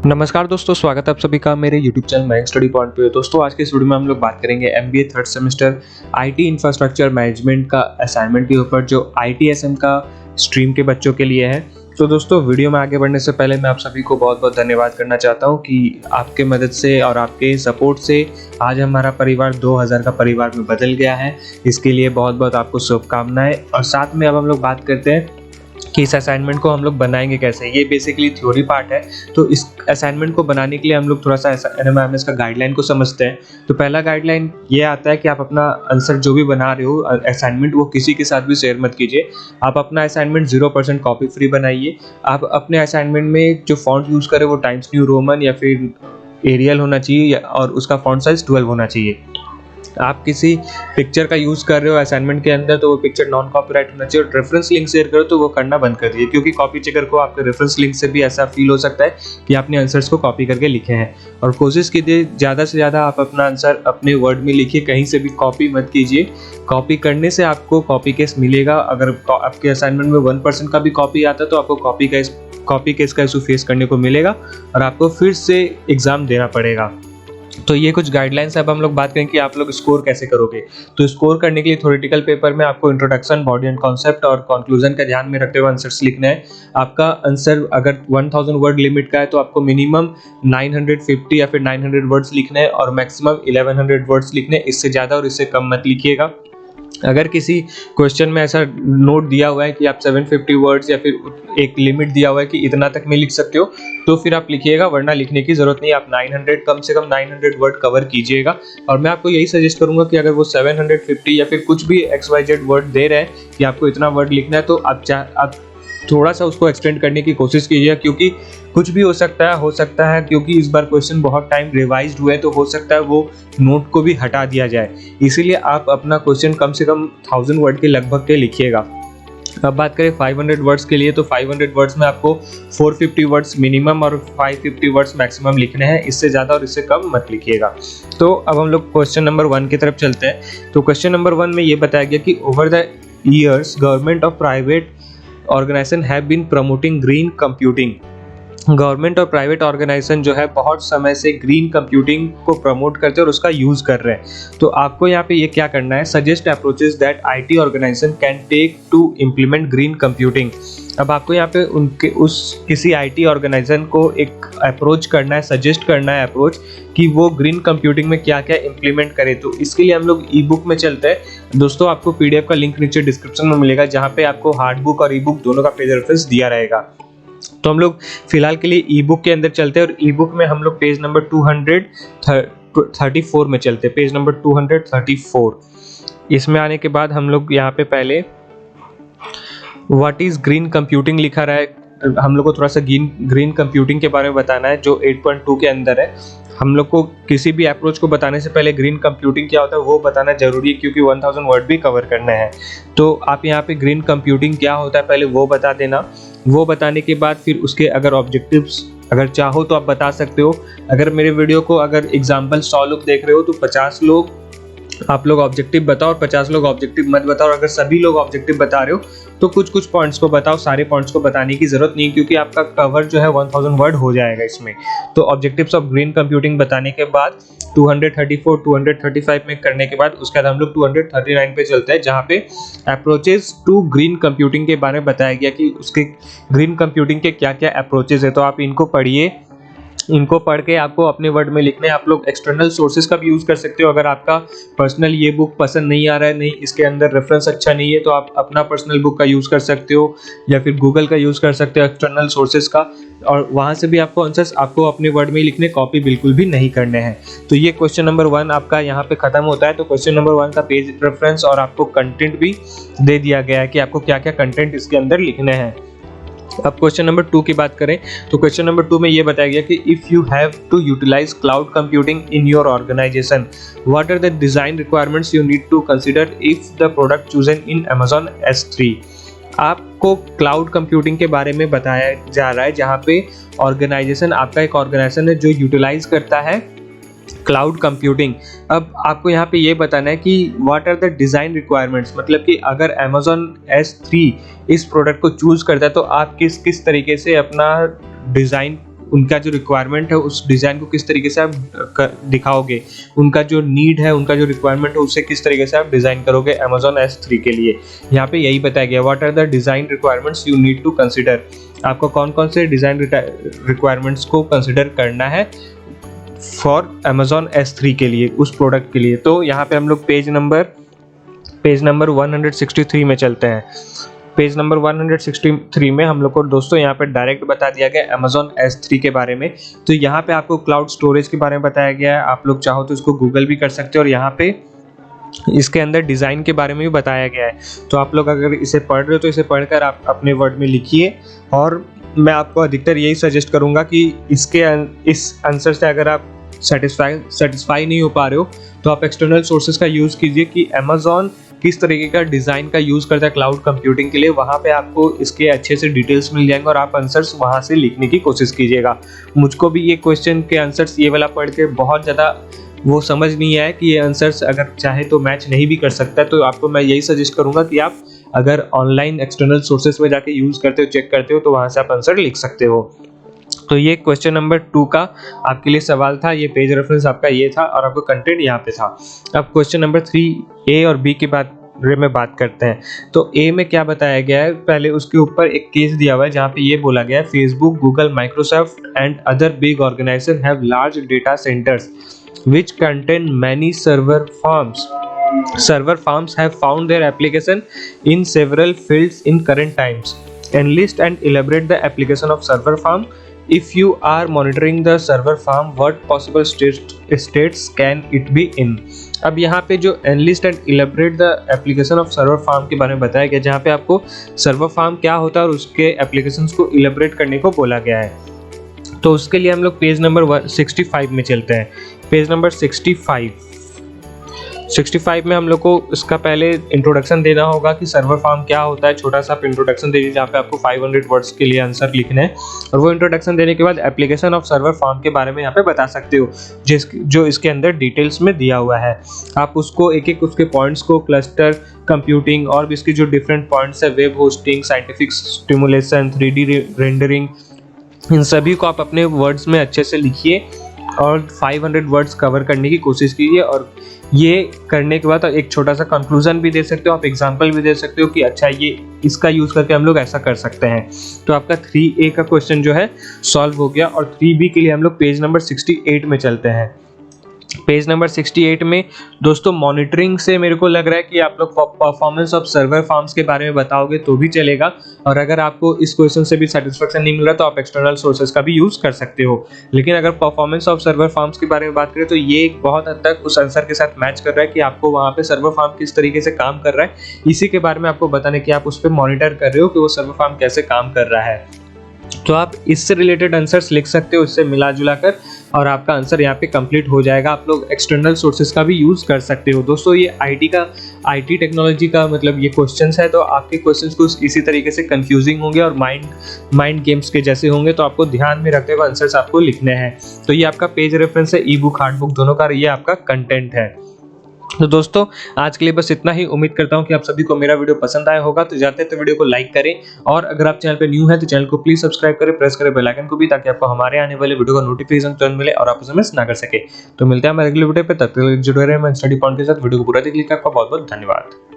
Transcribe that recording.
नमस्कार दोस्तों, स्वागत है आप सभी का मेरे YouTube channel Mayank study point पे। दोस्तों आज के इस वीडियो में हम लोग बात करेंगे MBA third semester IT infrastructure management का असाइनमेंट के ऊपर, जो ITSM का स्ट्रीम के बच्चों के लिए है। तो दोस्तों वीडियो में आगे बढ़ने से पहले मैं आप सभी को बहुत बहुत धन्यवाद करना चाहता हूँ कि आपके मदद से और आपके सपोर्ट से आज हमारा परिवार 2000 का परिवार में बदल गया है। इसके लिए बहुत बहुत आपको शुभकामनाएं। और साथ में अब हम लोग बात करते हैं कि इस असाइनमेंट को हम लोग बनाएंगे कैसे। ये बेसिकली थ्योरी पार्ट है, तो इस असाइनमेंट को बनाने के लिए हम लोग थोड़ा सा NMIMS का गाइडलाइन को समझते हैं। तो पहला गाइडलाइन ये आता है कि आप अपना आंसर जो भी बना रहे हो असाइनमेंट, वो किसी के साथ भी शेयर मत कीजिए। आप अपना असाइनमेंट 0% कॉपी फ्री बनाइए। आप अपने असाइनमेंट में जो फॉन्ट यूज़ करें वो टाइम्स न्यू रोमन या फिर एरियल होना चाहिए, और उसका फॉन्ट साइज 12 होना चाहिए। आप किसी पिक्चर का यूज़ कर रहे हो असाइनमेंट के अंदर, तो वो पिक्चर नॉन कॉपीराइट होना चाहिए। और रेफरेंस लिंक शेयर करो तो वो करना बंद कर दीजिए, क्योंकि कॉपी चेकर को आपके रेफरेंस लिंक से भी ऐसा फील हो सकता है कि आपने आंसर्स को कॉपी करके लिखे हैं। और कोशिश कीजिए ज़्यादा से ज़्यादा आप अपना आंसर अपने वर्ड में लिखिए, कहीं से भी कॉपी मत कीजिए। कॉपी करने से आपको कॉपी केस मिलेगा। अगर आपके असाइनमेंट में 1% का भी कॉपी आता है तो आपको कॉपी केस का इशू फेस करने को मिलेगा और आपको फिर से एग्ज़ाम देना पड़ेगा। तो ये कुछ गाइडलाइंस। अब हम लोग बात करें कि आप लोग स्कोर कैसे करोगे। तो स्कोर करने के लिए थ्योरेटिकल पेपर में आपको इंट्रोडक्शन, बॉडी एंड कॉन्सेप्ट और कंक्लूजन का ध्यान में रखते हुए आंसर्स लिखना है। आपका आंसर अगर 1000 वर्ड लिमिट का है तो आपको मिनिमम 950 या फिर 900 वर्ड्स लिखने हैं और मैक्सिमम 1100 वर्ड्स लिखने हैं। इससे ज़्यादा और इससे कम मत लिखिएगा। अगर किसी क्वेश्चन में ऐसा नोट दिया हुआ है कि आप 750 वर्ड्स या फिर एक लिमिट दिया हुआ है कि इतना तक में लिख सकते हो, तो फिर आप लिखिएगा, वरना लिखने की ज़रूरत नहीं। आप 900 कम से कम 900 वर्ड कवर कीजिएगा। और मैं आपको यही सजेस्ट करूंगा कि अगर वो 750 या फिर कुछ भी XYZ वर्ड दे रहे हैं कि आपको इतना वर्ड लिखना है, तो आप थोड़ा सा उसको एक्सटेंड करने की कोशिश कीजिए, क्योंकि कुछ भी हो सकता है क्योंकि इस बार क्वेश्चन बहुत टाइम रिवाइज्ड हुए, तो हो सकता है वो नोट को भी हटा दिया जाए। इसीलिए आप अपना क्वेश्चन कम से कम 1000 वर्ड के लगभग के लिखिएगा। अब बात करें 500 वर्ड्स के लिए, तो 500 वर्ड्स में आपको 450 वर्ड्स मिनिमम और 550 वर्ड्स मैक्सिमम लिखने हैं। इससे ज़्यादा और इससे कम मत लिखिएगा। तो अब हम लोग क्वेश्चन नंबर 1 की तरफ चलते हैं। तो क्वेश्चन नंबर 1 में ये बताया गया कि ओवर द ईयर्स गवर्नमेंट और private organization have been promoting green computing. Government और प्राइवेट ऑर्गेनाइजेशन जो है बहुत समय से ग्रीन कंप्यूटिंग को प्रमोट करते हैं और उसका यूज़ कर रहे हैं। तो आपको यहाँ पे ये क्या करना है, suggest approaches that IT organization can take to implement green computing. अब आपको यहाँ पे उनके किसी IT ऑर्गेनाइजेशन को एक अप्रोच करना है, सजेस्ट करना है अप्रोच कि वो ग्रीन कंप्यूटिंग में क्या क्या इम्प्लीमेंट करे। तो इसके लिए हम लोग ई-बुक में चलते हैं। दोस्तों आपको PDF का लिंक नीचे डिस्क्रिप्शन में मिलेगा, जहाँ पे आपको हार्ड बुक और ई-बुक दोनों का पेज रेफरेंस दिया रहेगा। तो हम लोग फिलहाल के लिए ई-बुक के अंदर चलते हैं, और ई-बुक में हम लोग पेज नंबर 234 में चलते हैं। Page number 234। इसमें आने के बाद हम लोग यहाँ पे पहले व्हाट इज ग्रीन कंप्यूटिंग लिखा रहा है। हम लोग को थोड़ा सा ग्रीन कंप्यूटिंग के बारे में बताना है, जो 8.2 के अंदर है। हम लोग को किसी भी अप्रोच को बताने से पहले ग्रीन कंप्यूटिंग क्या होता है वो बताना जरूरी है, क्योंकि 1000 वर्ड भी कवर करने हैं। तो आप यहाँ पे ग्रीन कंप्यूटिंग क्या होता है पहले वो बता देना। वो बताने के बाद फिर उसके अगर ऑब्जेक्टिव्स अगर चाहो तो आप बता सकते हो। अगर मेरे वीडियो को अगर एग्जाम्पल 100 लोग देख रहे हो तो 50 लोग आप लोग ऑब्जेक्टिव बताओ और 50 लोग ऑब्जेक्टिव मत बताओ। अगर सभी लोग ऑब्जेक्टिव बता रहे हो तो कुछ कुछ पॉइंट्स को बताओ, सारे पॉइंट्स को बताने की जरूरत नहीं, क्योंकि आपका कवर जो है 1000 वर्ड हो जाएगा इसमें। तो ऑब्जेक्टिव्स ऑफ ग्रीन कंप्यूटिंग बताने के बाद 234 235 में करने के बाद उसके बाद हम लोग 239 पे चलते हैं, जहाँ पे अप्रोचेस टू ग्रीन कंप्यूटिंग के बारे में बताया गया कि उसके ग्रीन कंप्यूटिंग के क्या क्या अप्रोचेस है। तो आप इनको पढ़िए, इनको पढ़ के आपको अपने वर्ड में लिखने। आप लोग एक्सटर्नल सोर्सेज का भी यूज़ कर सकते हो। अगर आपका पर्सनल ये बुक पसंद नहीं आ रहा है, नहीं इसके अंदर रेफरेंस अच्छा नहीं है, तो आप अपना पर्सनल बुक का यूज़ कर सकते हो या फिर गूगल का यूज़ कर सकते हो एक्सटर्नल सोर्सेज का, और वहाँ से भी आपको आंसर्स आपको अपने वर्ड में लिखने, कॉपी बिल्कुल भी नहीं करने हैं। तो ये क्वेश्चन नंबर 1 आपका यहाँ पे खत्म होता है। तो क्वेश्चन नंबर 1 का पेज रेफरेंस और आपको कंटेंट भी दे दिया गया है कि आपको क्या क्या कंटेंट इसके अंदर लिखने हैं। अब क्वेश्चन नंबर 2 की बात करें तो क्वेश्चन नंबर 2 में ये बताया गया कि if you have to utilize cloud computing in your organization, what are the design requirements you need to consider if the product chosen in Amazon S3। आपको क्लाउड कंप्यूटिंग के बारे में बताया जा रहा है, जहाँ पे ऑर्गेनाइजेशन आपका एक ऑर्गेनाइजेशन है जो यूटिलाइज करता है क्लाउड कंप्यूटिंग। अब आपको यहाँ पे ये बताना है कि what are the design requirements, मतलब कि अगर Amazon S3 इस प्रोडक्ट को चूज़ करता है तो आप किस किस तरीके से अपना डिज़ाइन उनका जो रिक्वायरमेंट है उस डिज़ाइन को किस तरीके से आप दिखाओगे, उनका जो नीड है, उनका जो रिक्वायरमेंट है उसे किस तरीके से आप डिज़ाइन करोगे Amazon S3 के लिए। यहाँ पे यही बताया गया, what are the design requirements you need to consider, आपको कौन कौन से डिज़ाइन रिक्वायरमेंट्स को कंसिडर करना है फॉर Amazon S3 के लिए, उस प्रोडक्ट के लिए। तो यहाँ पे हम लोग पेज नंबर 163 में चलते हैं। पेज नंबर 163 में हम लोग को दोस्तों यहाँ पे डायरेक्ट बता दिया गया Amazon S3 के बारे में। तो यहाँ पे आपको क्लाउड स्टोरेज के बारे में बताया गया है, आप लोग चाहो तो इसको गूगल भी कर सकते हो, और यहाँ पे इसके अंदर डिज़ाइन के बारे में भी बताया गया है। तो आप लोग अगर इसे पढ़ रहे हो तो इसे पढ़कर आप अपने वर्ड में लिखिए, और मैं आपको अधिकतर यही सजेस्ट करूँगा कि इस आंसर से अगर आप सेटिस्फाई नहीं हो पा रहे हो तो आप एक्सटर्नल सोर्सेज का यूज़ कीजिए कि Amazon किस तरीके का डिज़ाइन का यूज़ करता है क्लाउड कंप्यूटिंग के लिए। वहाँ पे आपको इसके अच्छे से डिटेल्स मिल जाएंगे और आप आंसर्स वहाँ से लिखने की कोशिश कीजिएगा। मुझको भी ये क्वेश्चन के आंसर्स ये वाला पढ़ के बहुत ज़्यादा वो समझ नहीं आया कि ये आंसर्स अगर चाहे तो मैच नहीं भी कर सकता है। तो आपको मैं यही सजेस्ट करूँगा कि आप अगर ऑनलाइन एक्सटर्नल सोर्सेज में जाके यूज़ करते हो, चेक करते हो, तो वहाँ से आप आंसर लिख सकते हो। तो ये क्वेश्चन नंबर 2 का आपके लिए सवाल था, ये पेज रेफरेंस आपका ये था और आपका कंटेंट यहाँ पे था। अब क्वेश्चन नंबर 3 A और B के बारे में बात करते हैं। तो A में क्या बताया गया है, पहले उसके ऊपर एक केस दिया हुआ है जहाँ पे ये बोला गया है, Facebook, Google, Microsoft and other big organization have large data centers which contain many server farms. Server farms have found their application in several fields in current times. Enlist and elaborate the application of server farm. If you are monitoring the server farm, what possible states can it be in? अब यहाँ पे जो enlist and elaborate the application of server farm के बारे में बताया गया, जहाँ पे आपको server farm क्या होता है और उसके applications को elaborate करने को बोला गया है। तो उसके लिए हम लोग पेज नंबर 65 में चलते हैं। पेज नंबर 65 में हम लोग को इसका पहले इंट्रोडक्शन देना होगा कि सर्वर फार्म क्या होता है। छोटा सा इंट्रोडक्शन दे दीजिए जहाँ पे आपको 500 वर्ड्स के लिए आंसर लिखने हैं, और वो इंट्रोडक्शन देने के बाद एप्लीकेशन ऑफ सर्वर फार्म के बारे में यहाँ पे बता सकते हो, जो इसके अंदर डिटेल्स में दिया हुआ है। आप उसको एक एक उसके पॉइंट्स को, क्लस्टर कंप्यूटिंग और भी इसके जो डिफरेंट पॉइंट्स है, web hosting, scientific stimulation, 3D rendering, इन सभी को आप अपने वर्ड्स में अच्छे से लिखिए और 500 वर्ड्स कवर करने की कोशिश कीजिए। और ये करने के बाद एक छोटा सा कंक्लूजन भी दे सकते हो, आप एग्जांपल भी दे सकते हो कि अच्छा ये इसका यूज़ करके हम लोग ऐसा कर सकते हैं। तो आपका 3A का क्वेश्चन जो है सॉल्व हो गया। और 3B के लिए हम लोग पेज नंबर 68 में चलते हैं। पेज नंबर 68 में दोस्तों मॉनिटरिंग से मेरे को लग रहा है कि आप लोग परफॉर्मेंस ऑफ सर्वर फार्म्स के बारे में बताओगे तो भी चलेगा, और अगर आपको इस क्वेश्चन से भी सेटिस्फेक्शन नहीं मिल रहा तो आप एक्सटर्नल सोर्सेज का भी यूज़ कर सकते हो। लेकिन अगर परफॉर्मेंस ऑफ सर्वर फार्म्स के बारे में बात करें तो ये बहुत हद तक उस आंसर के साथ मैच कर रहा है कि आपको वहाँ पे सर्वर फार्म किस तरीके से काम कर रहा है, इसी के बारे में आपको बताने कि आप उस पर मॉनिटर कर रहे हो कि वो सर्वर फार्म कैसे काम कर रहा है। तो आप इससे रिलेटेड आंसर्स लिख सकते हो, इससे मिला जुला कर, और आपका आंसर यहाँ पे कंप्लीट हो जाएगा। आप लोग एक्सटर्नल सोर्सेज का भी यूज़ कर सकते हो। दोस्तों ये आईटी टेक्नोलॉजी का मतलब ये क्वेश्चंस है, तो आपके क्वेश्चंस कुछ इसी तरीके से कंफ्यूजिंग होंगे और माइंड गेम्स के जैसे होंगे, तो आपको ध्यान में रखते हुए आंसर्स आपको लिखने हैं। तो ये आपका पेज रेफरेंस है, ई बुक, हार्ड बुक दोनों का ये आपका कंटेंट है। तो दोस्तों आज के लिए बस इतना ही। उम्मीद करता हूं कि आप सभी को मेरा वीडियो पसंद आया होगा। तो जाते हैं तो वीडियो को लाइक करें, और अगर आप चैनल पे न्यू हैं तो चैनल को प्लीज सब्सक्राइब करें, प्रेस करें बेल आइकन को भी, ताकि आपको हमारे आने वाले वीडियो का नोटिफिकेशन तुरंत मिले और आप उसे मिस ना कर सके। तो मिलते हैं हमारे अगले वीडियो पे, तब तक जुड़े रहे मैं स्टडी पॉइंट के साथ। वीडियो को पूरा देख लीजिए। आपका बहुत बहुत धन्यवाद।